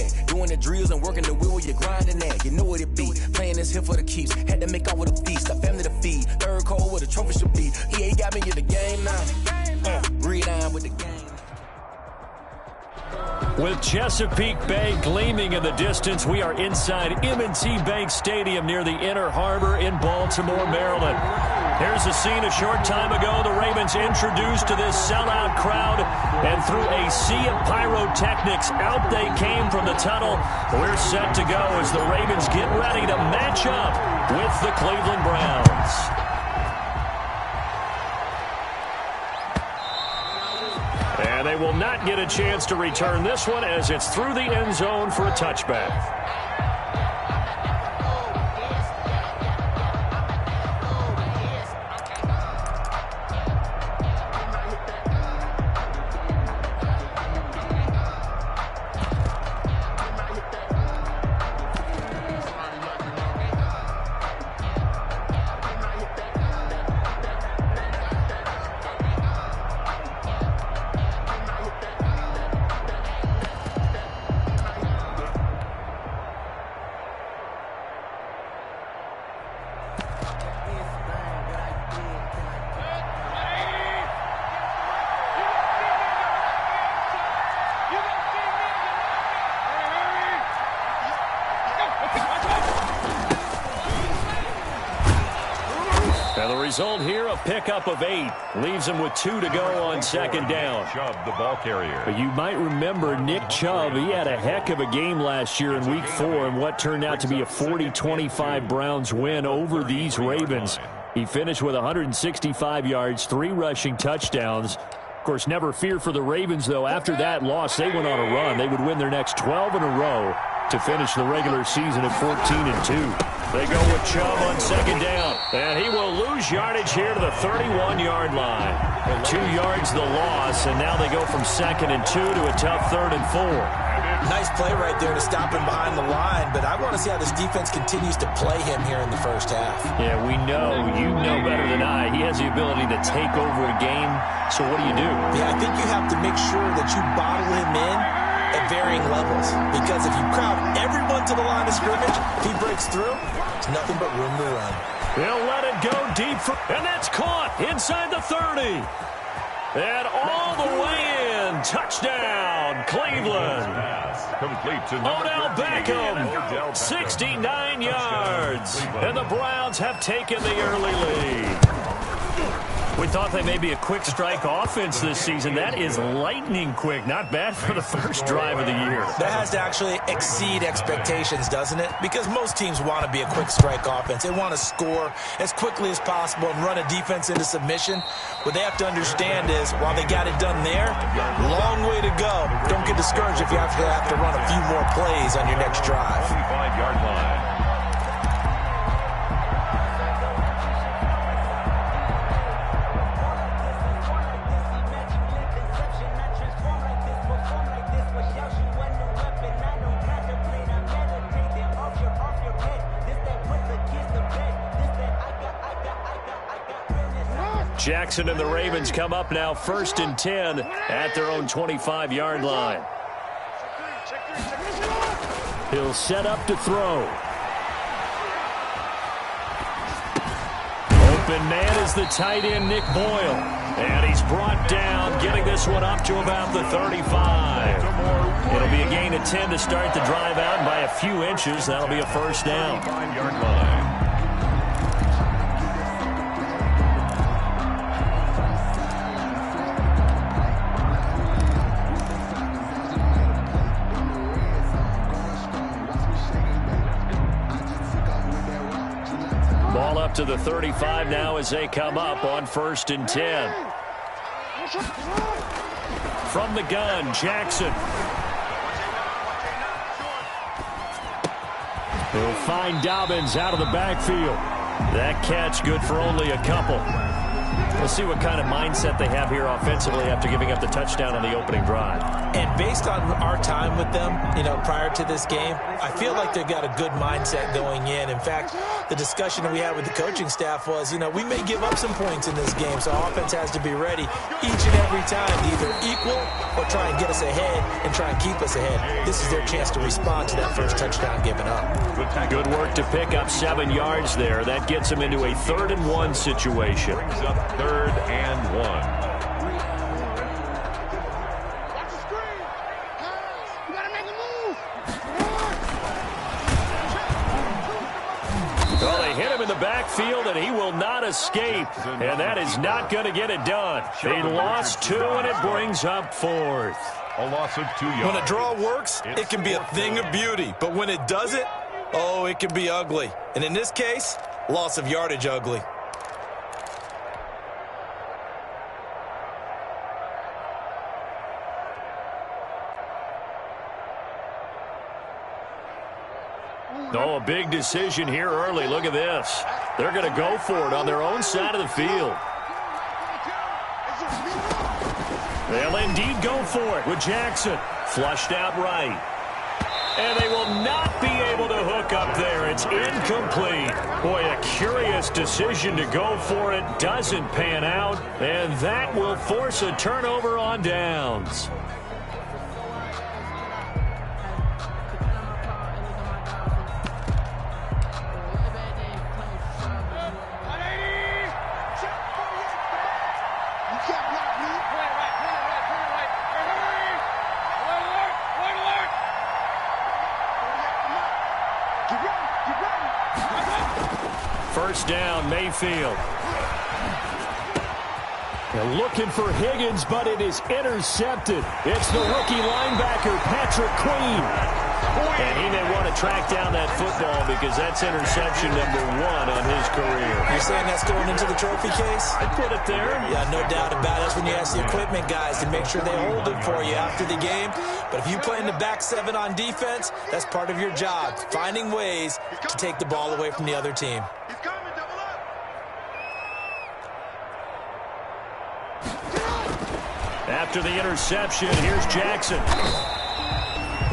at. Doing the drills and working the wheel, you're grinding at. You know what it be. Playing this here for the keeps. Had to make out with a feast. A family to feed. Third cold where the trophy should be. EA got me in the game now. Read on with the game. With Chesapeake Bay gleaming in the distance, we are inside M&T Bank Stadium near the Inner Harbor in Baltimore, Maryland. Here's a scene a short time ago. The Ravens introduced to this sellout crowd, and through a sea of pyrotechnics, out they came from the tunnel. We're set to go as the Ravens get ready to match up with the Cleveland Browns. And they will not get a chance to return this one as it's through the end zone for a touchback. And the result here, a pickup of 8. Leaves him with 2 to go on second down. Chubb, the ball carrier. But you might remember Nick Chubb. He had a heck of a game last year in Week 4 in what turned out to be a 40-25 Browns win over these Ravens. He finished with 165 yards, 3 rushing touchdowns. Of course, never fear for the Ravens, though. After that loss, they went on a run. They would win their next 12 in a row to finish the regular season at 14-2. They go with Chubb on second down. And he will lose yardage here to the 31-yard line. 2 yards the loss, and now they go from 2nd and 2 to a tough 3rd and 4. Nice play right there to stop him behind the line, but I want to see how this defense continues to play him here in the first half. Yeah, we know. You know better than I. He has the ability to take over a game, so what do you do? Yeah, I think you have to make sure that you bottle him in at varying levels, because if you crowd everyone to the line of scrimmage, if he breaks through, it's nothing but room to run. They'll let it go deep, and that's caught inside the 30. And all the way in. Touchdown, Cleveland. Complete to Odell Beckham, 69 yards. And the Browns have taken the early lead. We thought they may be a quick strike offense this season. That is lightning quick. Not bad for the first drive of the year. That has to actually exceed expectations, doesn't it? Because most teams want to be a quick strike offense. They want to score as quickly as possible and run a defense into submission. What they have to understand is, while they got it done there, long way to go. Don't get discouraged if you have to run a few more plays on your next drive. 25-yard line. Jackson and the Ravens come up now 1st and 10 at their own 25-yard line. He'll set up to throw. Open man is the tight end, Nick Boyle. And he's brought down, getting this one up to about the 35. It'll be a gain of 10 to start the drive out, and by a few inches, that'll be a first down. 5-yard line. Ball up to the 35 now as they come up on 1st and 10. From the gun, Jackson. He'll find Dobbins out of the backfield. That catch good for only a couple. We'll see what kind of mindset they have here offensively after giving up the touchdown on the opening drive. And based on our time with them, prior to this game, I feel like they've got a good mindset going in. In fact, the discussion that we had with the coaching staff was, we may give up some points in this game, so our offense has to be ready each and every time to either equal or try and get us ahead and try and keep us ahead. This is their chance to respond to that first touchdown given up. Good work to pick up 7 yards there. That gets them into a 3rd and 1 situation. Brings up 3rd and 1. Well, they hit him in the backfield, and he will not escape. And that is not going to get it done. They lost 2, and it brings up 4th. A loss of 2 yards. When a draw works, it can be a thing of beauty. But when it doesn't, oh, it can be ugly. And in this case, loss of yardage ugly. Oh, a big decision here early. Look at this. They're going to go for it on their own side of the field. They'll indeed go for it with Jackson. Flushed out right. And they will not be able to hook up there. It's incomplete. Boy, a curious decision to go for it. Doesn't pan out. And that will force a turnover on downs. First down, Mayfield. They're looking for Higgins, but it is intercepted. It's the rookie linebacker, Patrick Queen. And he may want to track down that football because that's interception number 1 on his career. You're saying that's going into the trophy case? I'd put it there. Yeah, no doubt about it. That's when you ask the equipment guys to make sure they hold it for you after the game. But if you play in the back 7 on defense, that's part of your job, finding ways to take the ball away from the other team. After the interception, here's Jackson.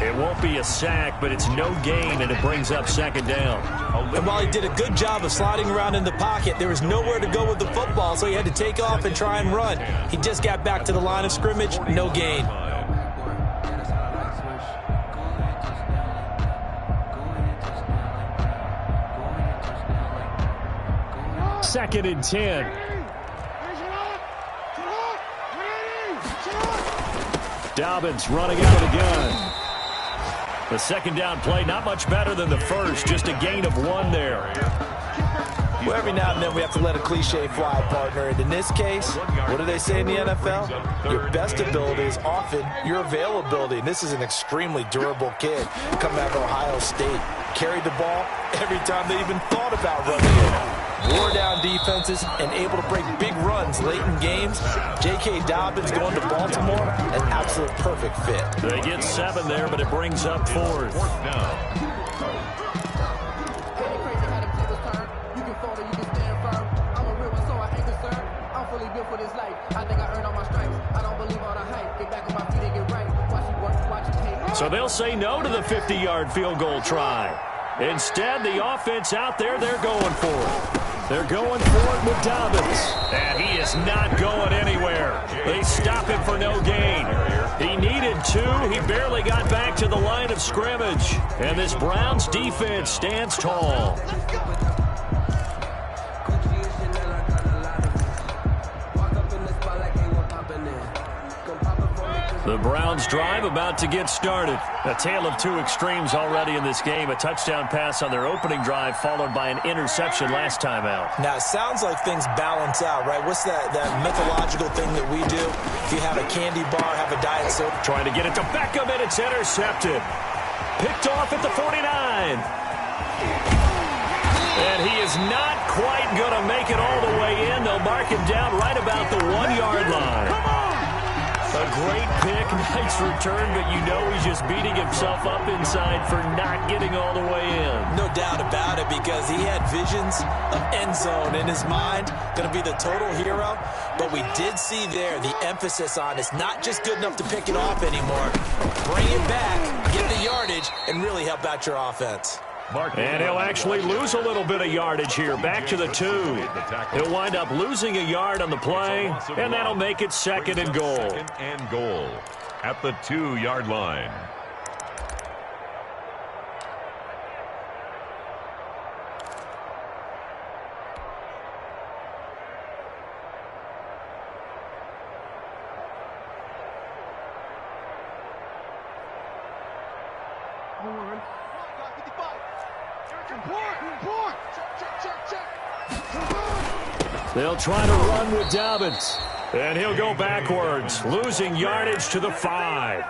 It won't be a sack, but it's no gain, and it brings up 2nd down. And while he did a good job of sliding around in the pocket, there was nowhere to go with the football, so he had to take off and try and run. He just got back to the line of scrimmage, no gain. Second and 10. Dobbins running out of the gun. The 2nd down play, not much better than the first, just a gain of 1 there. Well, every now and then we have to let a cliche fly, partner. And in this case, what do they say in the NFL? Your best ability is often your availability. And this is an extremely durable kid coming out of Ohio State. Carried the ball every time they even thought about running it. Wore down defenses and able to break big runs late in games. J.K. Dobbins going to Baltimore, an absolute perfect fit. They get 7 there, but it brings up 4th. So they'll say no to the 50-yard field goal try. Instead, the offense out there, they're going for it. They're going for it with Dobbins. And he is not going anywhere. They stop him for no gain. He needed 2. He barely got back to the line of scrimmage. And this Browns defense stands tall. The Browns drive about to get started. A tale of 2 extremes already in this game. A touchdown pass on their opening drive followed by an interception last time out. Now, it sounds like things balance out, right? What's that mythological thing that we do? If you have a candy bar, have a diet soda. Trying to get it to Beckham, and it's intercepted. Picked off at the 49. And he is not quite going to make it all the way in. They'll mark him down right about the 1-yard line. A great pick, nice return, but you know he's just beating himself up inside for not getting all the way in. No doubt about it, because he had visions of end zone in his mind, going to be the total hero. But we did see there the emphasis on it's not just good enough to pick it off anymore. Bring it back, get the yardage, and really help out your offense. And he'll actually lose a little bit of yardage here, back to the 2. He'll wind up losing a yard on the play, and that'll make it 2nd and goal. 2nd and goal at the 2-yard line. They'll try to run with Dobbins. And he'll go backwards, losing yardage to the 5.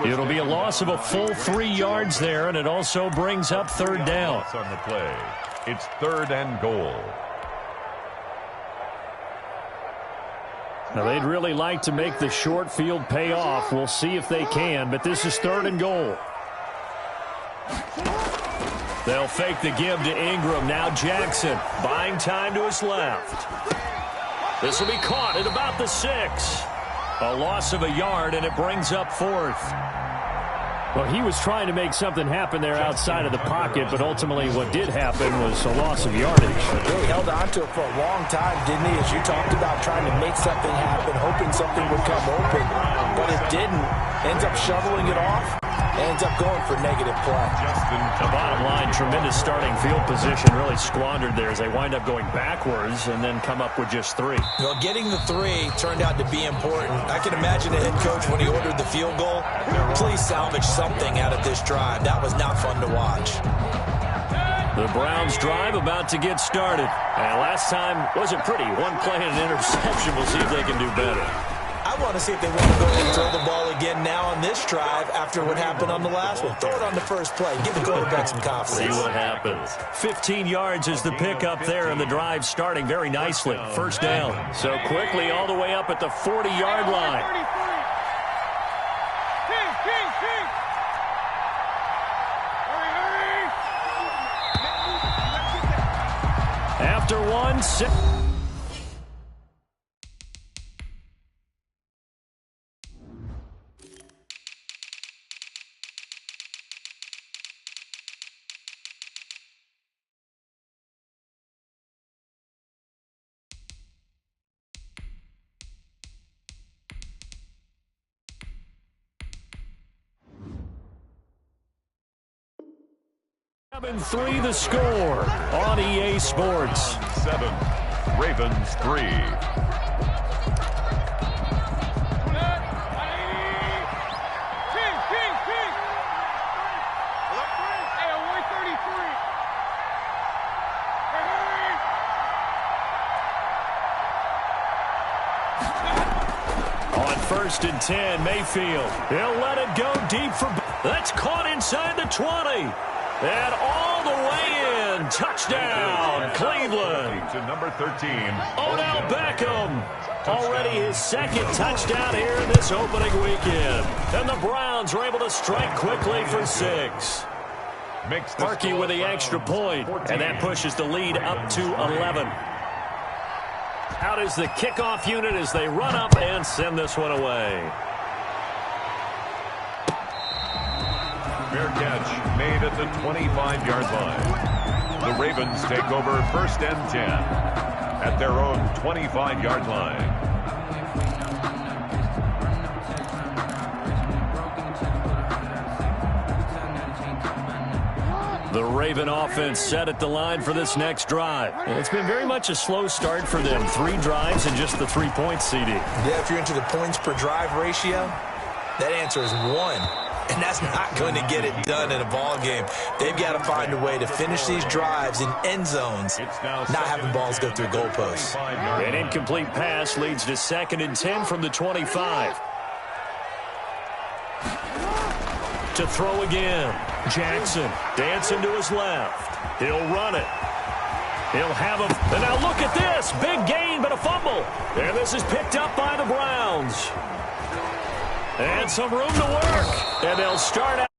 It'll be a loss of a full 3 yards there, and it also brings up 3rd down. On the play, it's 3rd and goal. Now, they'd really like to make the short field pay off. We'll see if they can, but this is 3rd and goal. They'll fake the give to Ingram. Now Jackson buying time to his left. This will be caught at about the 6. A loss of a yard, and it brings up 4th. Well, he was trying to make something happen there outside of the pocket, but ultimately what did happen was a loss of yardage. Really held on to it for a long time, didn't he? As you talked about, trying to make something happen, hoping something would come open, but it didn't. Ends up shoveling it off. Ends up going for negative play. The bottom line, tremendous starting field position, really squandered there as they wind up going backwards and then come up with just 3. Well, getting the 3 turned out to be important. I can imagine the head coach when he ordered the field goal. Please salvage something out of this drive. That was not fun to watch. The Browns drive about to get started. And last time wasn't pretty. One play and an interception. We'll see if they can do better. I want to see if they want to go ahead and throw the ball again now on this drive after what happened on the last one. Throw it on the first play. Give the quarterback some confidence. See what happens. 15 yards is the pickup there, and the drive starting very nicely. 1st down. So quickly all the way up at the 40-yard line. After 1, 6. And 3 the score on EA Sports. 7, Ravens 3. On 1st and 10, Mayfield. He'll let it go deep for... That's caught inside the 20. And all the way in. Touchdown, Cleveland. To number 13. Odell Beckham. Already his 2nd touchdown here in this opening weekend. And the Browns are able to strike quickly for 6. Markey with the extra point. And that pushes the lead up to 11. Out is the kickoff unit as they run up and send this one away. Fair catch made at the 25-yard line. The Ravens take over 1st and 10 at their own 25-yard line. The Raven offense set at the line for this next drive. It's been very much a slow start for them. 3 drives and just the 3 points, CD. Yeah, if you're into the points per drive ratio, that answer is 1. And that's not going to get it done in a ball game. They've got to find a way to finish these drives in end zones, not having balls go through goalposts. An incomplete pass leads to 2nd and 10 from the 25. To throw again. Jackson dancing to his left. He'll run it. He'll have him. And now look at this. Big gain, but a fumble. And this is picked up by the Browns. And some room to work. And they'll start out.